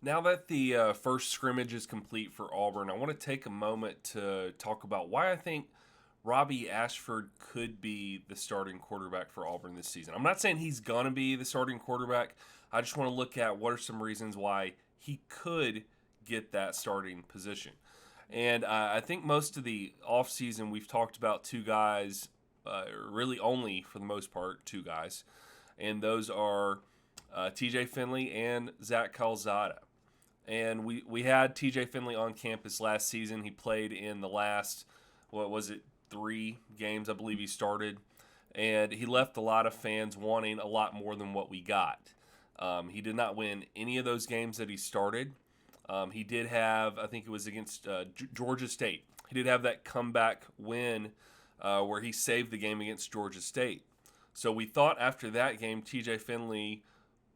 Now that the first scrimmage is complete for Auburn, I want to take a moment to talk about why I think Robbie Ashford could be the starting quarterback for Auburn this season. I'm not saying he's going to be the starting quarterback. I just want to look at what are some reasons why he could get that starting position. And I think most of the offseason we've talked about two guys, really only for the most part, two guys. And those are TJ Finley and Zach Calzada. And we had TJ Finley on campus last season. He played in the last, what was it, 3 games, I believe he started. And he left a lot of fans wanting a lot more than what we got. He did not win any of those games that he started. He did have, I think it was against Georgia State. He did have that comeback win where he saved the game against Georgia State. So we thought after that game, TJ Finley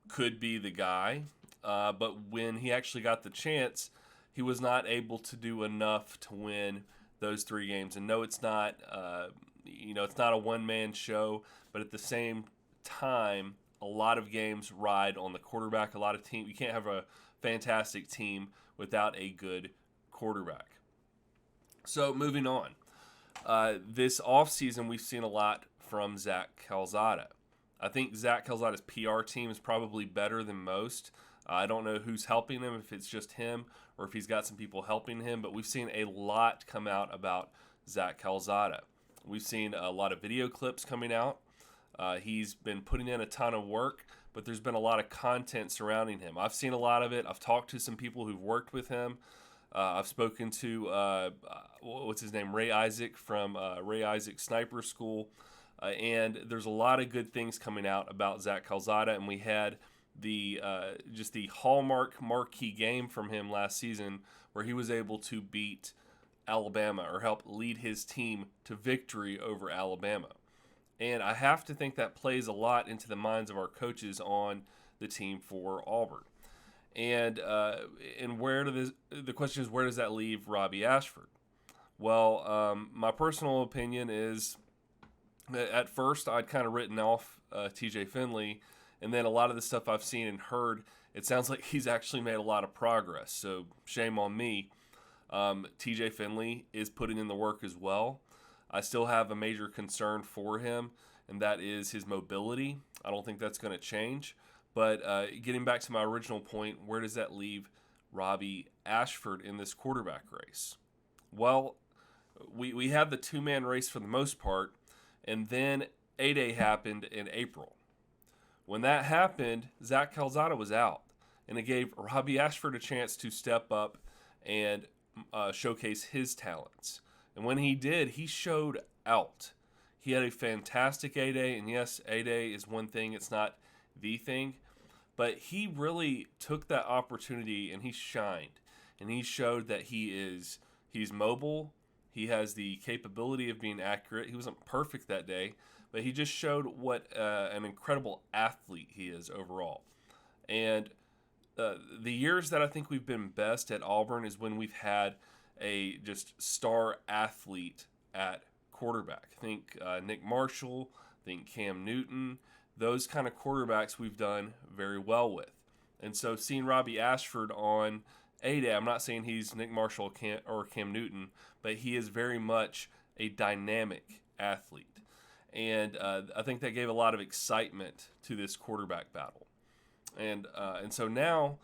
could be the guy. But when he actually got the chance, he was not able to do enough to win those 3 games. And no, it's not, it's not a one-man show. But at the same time, a lot of games ride on the quarterback. A lot of teams, you can't have a fantastic team without a good quarterback. So moving on, this offseason we've seen a lot from Zach Calzada. I think Zach Calzada's PR team is probably better than most. I don't know who's helping him, if it's just him or if he's got some people helping him, but we've seen a lot come out about Zach Calzada. We've seen a lot of video clips coming out. He's been putting in a ton of work, but there's been a lot of content surrounding him. I've seen a lot of it. I've talked to some people who've worked with him. I've spoken to, what's his name, Ray Isaac from Ray Isaac Sniper School. And there's a lot of good things coming out about Zach Calzada, and we had the just the hallmark marquee game from him last season where he was able to beat Alabama or help lead his team to victory over Alabama. And I have to think that plays a lot into the minds of our coaches on the team for Auburn. And the question is, where does that leave Robbie Ashford? Well, my personal opinion is that at first I'd kind of written off TJ Finley, and then a lot of the stuff I've seen and heard, it sounds like he's actually made a lot of progress. So shame on me. TJ Finley is putting in the work as well. I still have a major concern for him, and that is his mobility. I don't think that's going to change. But getting back to my original point, where does that leave Robbie Ashford in this quarterback race? Well, we had the two-man race for the most part, and then A-Day happened in April. When that happened, Zach Calzada was out, and it gave Robbie Ashford a chance to step up and showcase his talents. And when he did, he showed out. He had a fantastic A-Day, and yes, A-Day is one thing, it's not the thing, but he really took that opportunity and he shined. And he showed that he's mobile, he has the capability of being accurate. He wasn't perfect that day, but he just showed what an incredible athlete he is overall. And the years that I think we've been best at Auburn is when we've had a just star athlete at quarterback. Think Nick Marshall, think Cam Newton. Those kind of quarterbacks we've done very well with. And so seeing Robbie Ashford on A-Day, I'm not saying he's Nick Marshall or Cam Newton, but he is very much a dynamic athlete. And I think that gave a lot of excitement to this quarterback battle. And so now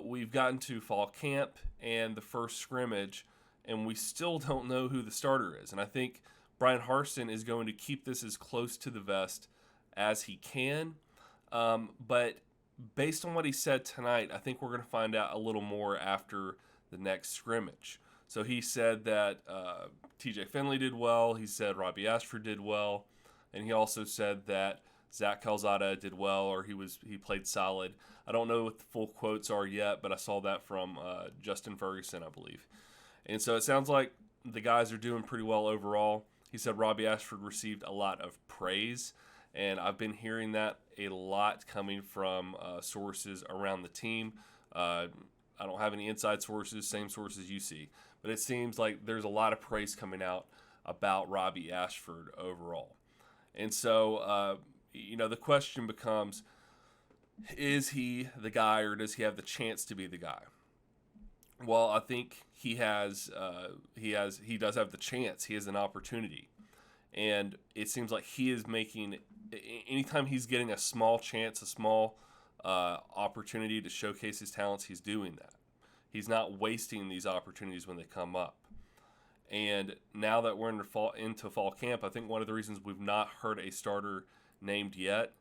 we've gotten to fall camp and the first scrimmage, and we still don't know who the starter is. And I think Brian Harsin is going to keep this as close to the vest as he can. But based on what he said tonight, I think we're going to find out a little more after the next scrimmage. So he said that TJ Finley did well. He said Robbie Ashford did well. And he also said that Zach Calzada did well, or he played solid. I don't know what the full quotes are yet, but I saw that from Justin Ferguson, I believe. And so it sounds like the guys are doing pretty well overall. He said Robbie Ashford received a lot of praise, and I've been hearing that a lot coming from sources around the team. I don't have any inside sources, same sources you see. But it seems like there's a lot of praise coming out about Robbie Ashford overall. And so, the question becomes, Is he the guy, or does he have the chance to be the guy? Well, I think he does have the chance. He has an opportunity, and it seems like he is making. Anytime he's getting a small chance, a small opportunity to showcase his talents, he's doing that. He's not wasting these opportunities when they come up. And now that we're into fall camp, I think one of the reasons we've not heard a starter named yet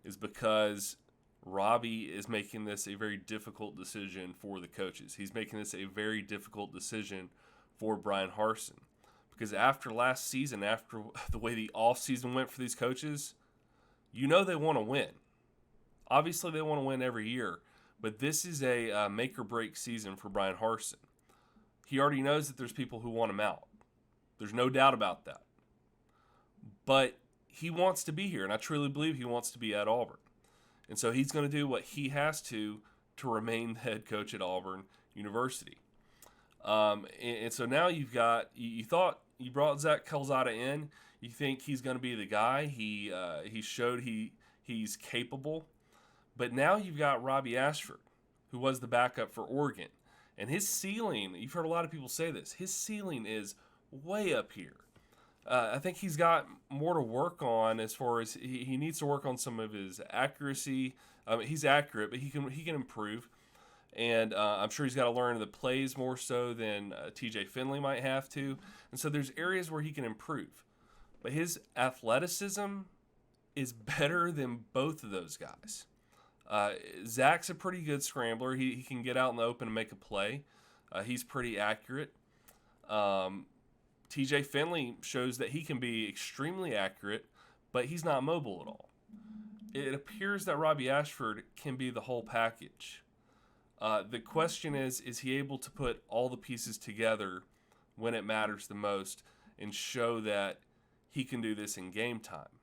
is because Robbie is making this a very difficult decision for the coaches. He's making this a very difficult decision for Brian Harsin. Because after last season, after the way the offseason went for these coaches, you know they want to win. Obviously, they want to win every year, but this is a make or break season for Brian Harsin. He already knows that there's people who want him out. There's no doubt about that. But he wants to be here, and I truly believe he wants to be at Auburn. And so he's going to do what he has to remain the head coach at Auburn University. And so now you thought you brought Zach Calzada in. You think he's going to be the guy. He showed he's capable. But now you've got Robbie Ashford, who was the backup for Oregon. And his ceiling, you've heard a lot of people say this, his ceiling is way up here. I think he's got more to work on as far as he needs to work on some of his accuracy. He's accurate, but he can improve. And I'm sure he's got to learn the plays more so than TJ Finley might have to. And so there's areas where he can improve. But his athleticism is better than both of those guys. Zach's a pretty good scrambler. He can get out in the open and make a play. He's pretty accurate. TJ Finley shows that he can be extremely accurate, but he's not mobile at all. It appears that Robbie Ashford can be the whole package. The question is he able to put all the pieces together when it matters the most and show that he can do this in game time?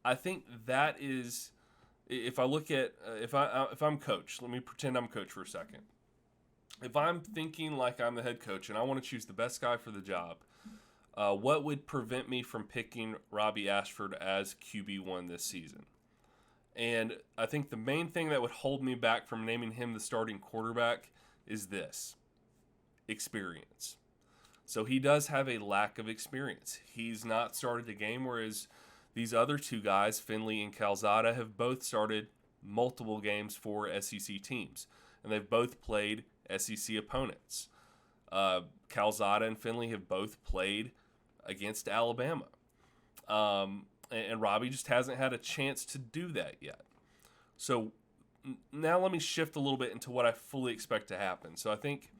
I think that is, if I look at, if I'm coach, let me pretend I'm coach for a second. If I'm thinking like I'm the head coach and I want to choose the best guy for the job, what would prevent me from picking Robbie Ashford as QB1 this season? And I think the main thing that would hold me back from naming him the starting quarterback is this: experience. So he does have a lack of experience. He's not started the game, whereas these other two guys, Finley and Calzada, have both started multiple games for SEC teams. And they've both played SEC opponents. Calzada and Finley have both played against Alabama. And Robbie just hasn't had a chance to do that yet. So now let me shift a little bit into what I fully expect to happen. So I think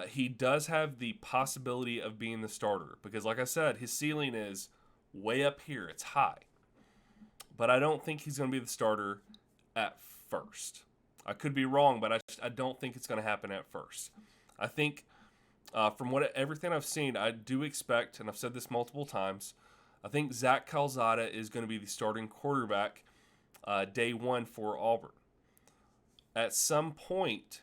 he does have the possibility of being the starter because, like I said, his ceiling is way up here. It's high. But I don't think he's going to be the starter at first. I could be wrong, but I don't think it's going to happen at first. I think from everything I've seen, I do expect, and I've said this multiple times, I think Zach Calzada is going to be the starting quarterback day one for Auburn. At some point,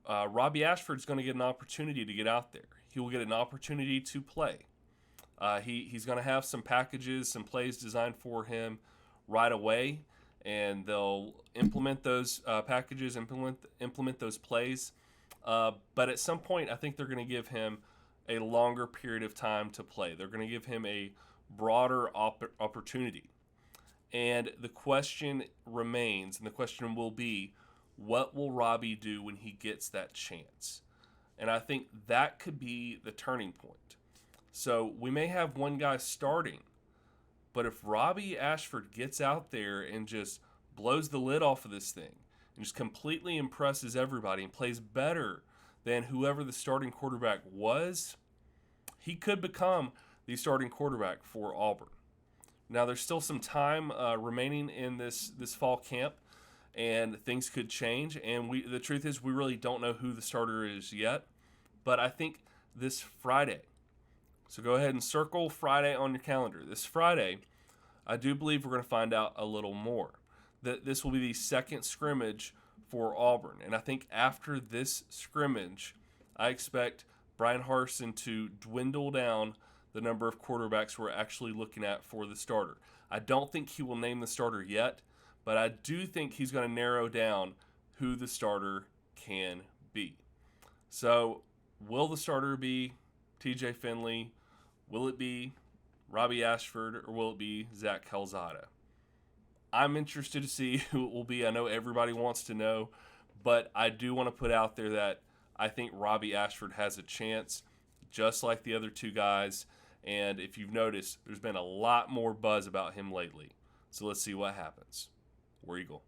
Robbie Ashford is going to get an opportunity to get out there. He will get an opportunity to play. He's going to have some packages, some plays designed for him right away, and they'll implement those packages, implement those plays. But at some point, I think they're going to give him a longer period of time to play. They're going to give him a broader opportunity. And the question remains, and the question will be, what will Robbie do when he gets that chance? And I think that could be the turning point. So we may have one guy starting, but if Robbie Ashford gets out there and just blows the lid off of this thing and just completely impresses everybody and plays better than whoever the starting quarterback was, he could become the starting quarterback for Auburn. Now, there's still some time remaining in this fall camp, and things could change. And the truth is, we really don't know who the starter is yet. But I think this Friday, so go ahead and circle Friday on your calendar. This Friday, I do believe we're going to find out a little more. That this will be the second scrimmage for Auburn. And I think after this scrimmage, I expect Brian Harsin to dwindle down the number of quarterbacks we're actually looking at for the starter. I don't think he will name the starter yet, but I do think he's going to narrow down who the starter can be. So, will the starter be TJ Finley? Will it be Robbie Ashford, or will it be Zach Calzada? I'm interested to see who it will be. I know everybody wants to know, but I do want to put out there that I think Robbie Ashford has a chance, just like the other two guys. And if you've noticed, there's been a lot more buzz about him lately. So let's see what happens. War Eagle.